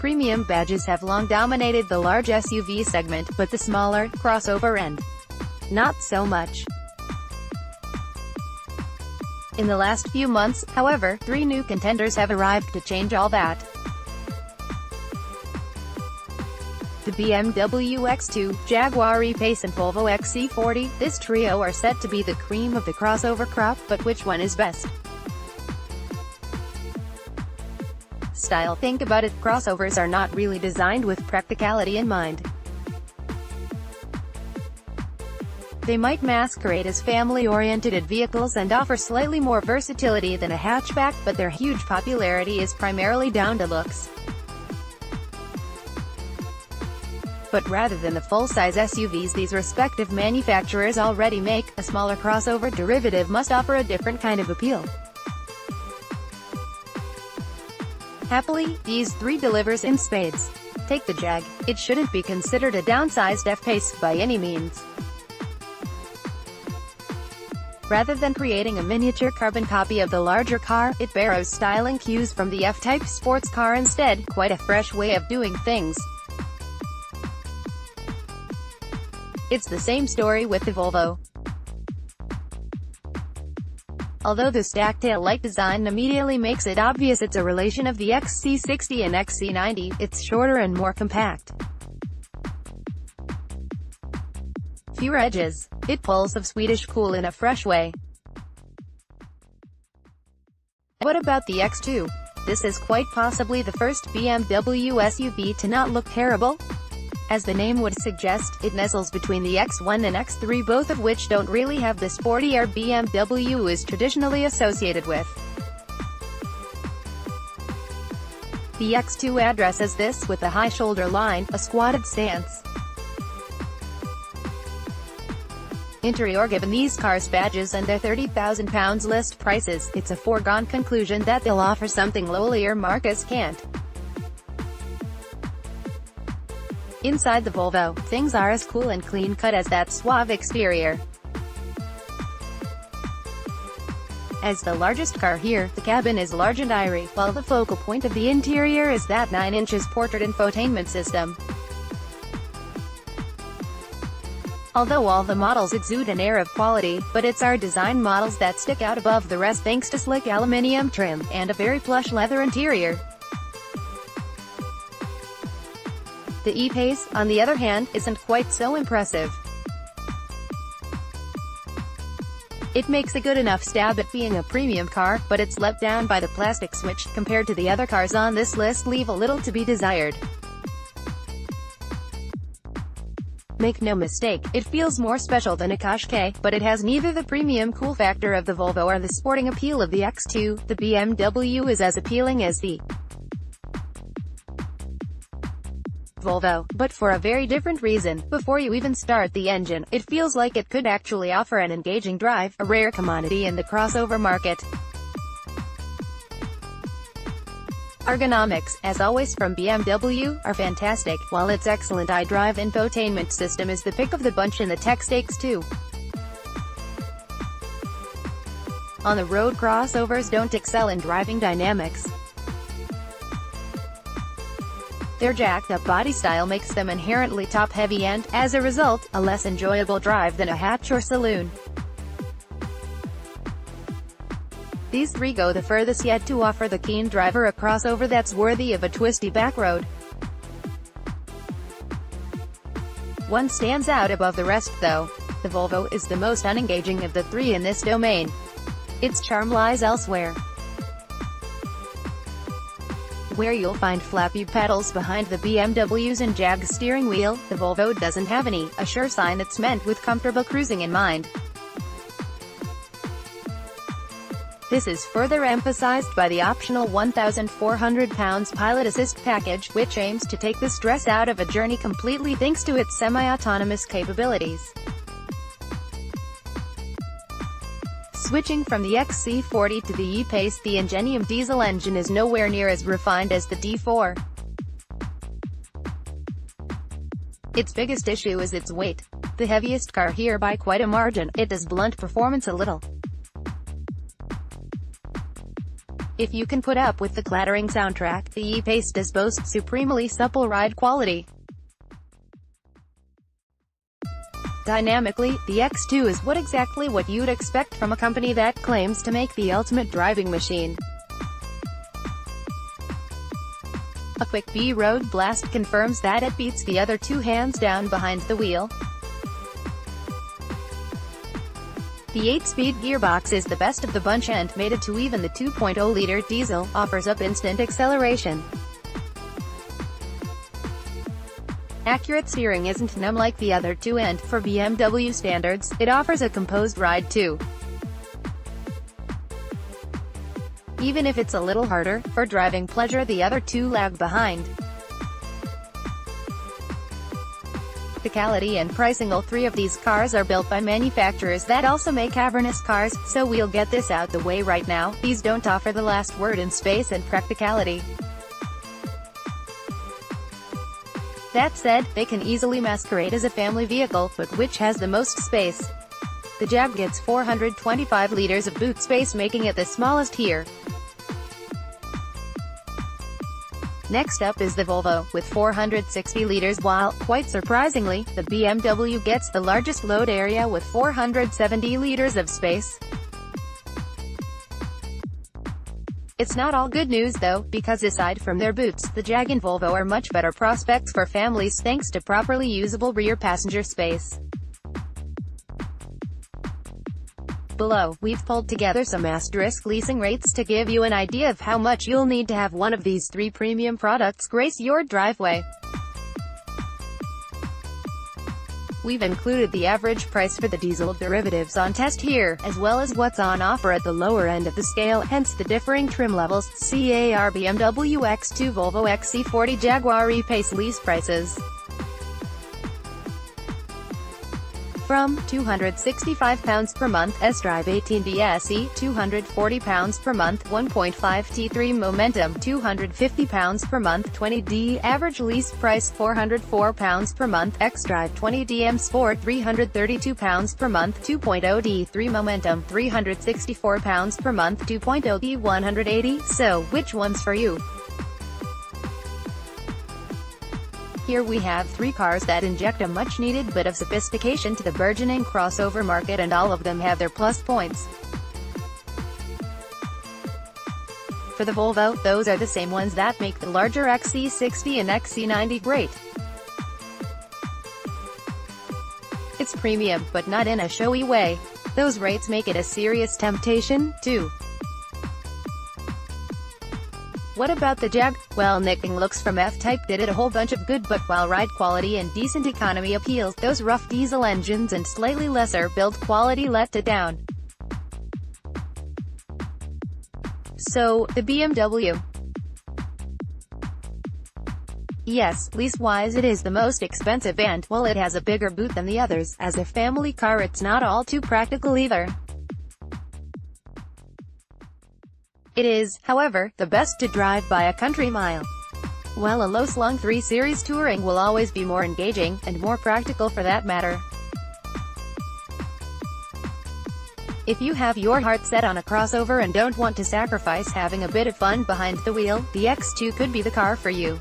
Premium badges have long dominated the large SUV segment, but the smaller, crossover end, not so much. In the last few months, however, 3 new contenders have arrived to change all that. The BMW X2, Jaguar E-Pace and Volvo XC40, this trio are set to be the cream of the crossover crop, but which one is best? StyleThink about it. Crossovers are not really designed with practicality in mind. They might masquerade as family-oriented vehicles and offer slightly more versatility than a hatchback, but their huge popularity is primarily down to looks. But rather than the full-size SUVs these respective manufacturers already make, a smaller crossover derivative must offer a different kind of appeal. Happily, these 3 delivers in spades. Take the Jag. It shouldn't be considered a downsized F-Pace by any means. Rather than creating a miniature carbon copy of the larger car, it borrows styling cues from the F-Type sports car instead, quite a fresh way of doing things. It's the same story with the Volvo. Although the stacked tail-light design immediately makes it obvious it's a relation of the XC60 and XC90, it's shorter and more compact. Fewer edges. It pulls of Swedish cool in a fresh way. What about the X2? This is quite possibly the first BMW SUV to not look terrible. As the name would suggest, it nestles between the X1 and X3, both of which don't really have the sporty air BMW is traditionally associated with. The X2 addresses this with a high shoulder line, a squatted stance. Interior. Given these cars' badges and their £30,000 list prices, it's a foregone conclusion that they'll offer something lowlier marques can't. Inside the Volvo, things are as cool and clean-cut as that suave exterior. As the largest car here, the cabin is large and airy, while the focal point of the interior is that 9 inches portrait infotainment system. Although all the models exude an air of quality, but it's our design models that stick out above the rest thanks to slick aluminium trim, and a very plush leather interior. The E-Pace, on the other hand, isn't quite so impressive. It makes a good enough stab at being a premium car, but its let down by the plastic switch, compared to the other cars on this list, leave a little to be desired. Make no mistake, it feels more special than a Qashqai, but it has neither the premium cool factor of the Volvo or the sporting appeal of the X2. The BMW is as appealing as the Volvo, but for a very different reason. Before you even start the engine, it feels like it could actually offer an engaging drive, a rare commodity in the crossover market. Ergonomics, as always from BMW, are fantastic, while its excellent iDrive infotainment system is the pick of the bunch in the tech stakes too. On the road, crossovers don't excel in driving dynamics. Their jacked-up body style makes them inherently top-heavy and, as a result, a less enjoyable drive than a hatch or saloon. These 3 go the furthest yet to offer the keen driver a crossover that's worthy of a twisty back road. One stands out above the rest though. The Volvo is the most unengaging of the 3 in this domain. Its charm lies elsewhere. Where you'll find flappy pedals behind the BMW's and Jag steering wheel, the Volvo doesn't have any, a sure sign it's meant with comfortable cruising in mind. This is further emphasized by the optional £1,400 pilot assist package, which aims to take the stress out of a journey completely thanks to its semi-autonomous capabilities. Switching from the XC40 to the E-Pace, the Ingenium diesel engine is nowhere near as refined as the D4. Its biggest issue is its weight. The heaviest car here by quite a margin, it does blunt performance a little. If you can put up with the clattering soundtrack, the E-Pace does boast supremely supple ride quality. Dynamically, the X2 is exactly what you'd expect from a company that claims to make the ultimate driving machine. A quick B-road blast confirms that it beats the other two hands down behind the wheel. The 8-speed gearbox is the best of the bunch and, mated to even the 2.0-liter diesel, offers up instant acceleration. Accurate steering isn't numb like the other two and, for BMW standards, it offers a composed ride too. Even if it's a little harder, for driving pleasure the other two lag behind. Practicality and pricing. All three of these cars are built by manufacturers that also make cavernous cars, so we'll get this out the way right now, these don't offer the last word in space and practicality. That said, they can easily masquerade as a family vehicle, but which has the most space? The Jag gets 425 liters of boot space, making it the smallest here. Next up is the Volvo, with 460 liters, while, quite surprisingly, the BMW gets the largest load area with 470 liters of space. It's not all good news though, because aside from their boots, the Jag and Volvo are much better prospects for families thanks to properly usable rear passenger space. Below, we've pulled together some asterisk leasing rates to give you an idea of how much you'll need to have one of these three premium products grace your driveway. We've included the average price for the diesel derivatives on test here, as well as what's on offer at the lower end of the scale, hence the differing trim levels, CAR BMW X2 Volvo XC40 Jaguar E-Pace lease prices. From £265 per month, S-Drive 18D SE, £240 per month, 1.5 T3 Momentum, £250 per month, 20D, average lease price £404 per month, X-Drive 20D M Sport, £332 per month, 2.0 D3 Momentum, £364 per month, 2.0 D 180, so, which one's for you? Here we have three cars that inject a much-needed bit of sophistication to the burgeoning crossover market, and all of them have their plus points. For the Volvo, those are the same ones that make the larger XC60 and XC90 great. It's premium, but not in a showy way. Those rates make it a serious temptation, too. What about the Jag? Well, nicking looks from F-Type did it a whole bunch of good, but while ride quality and decent economy appeals, those rough diesel engines and slightly lesser build quality let it down. So, the BMW. Yes, lease-wise it is the most expensive and, while it has a bigger boot than the others, as a family car it's not all too practical either. It is, however, the best to drive by a country mile. While a low-slung 3 Series touring will always be more engaging, and more practical for that matter. If you have your heart set on a crossover and don't want to sacrifice having a bit of fun behind the wheel, the X2 could be the car for you.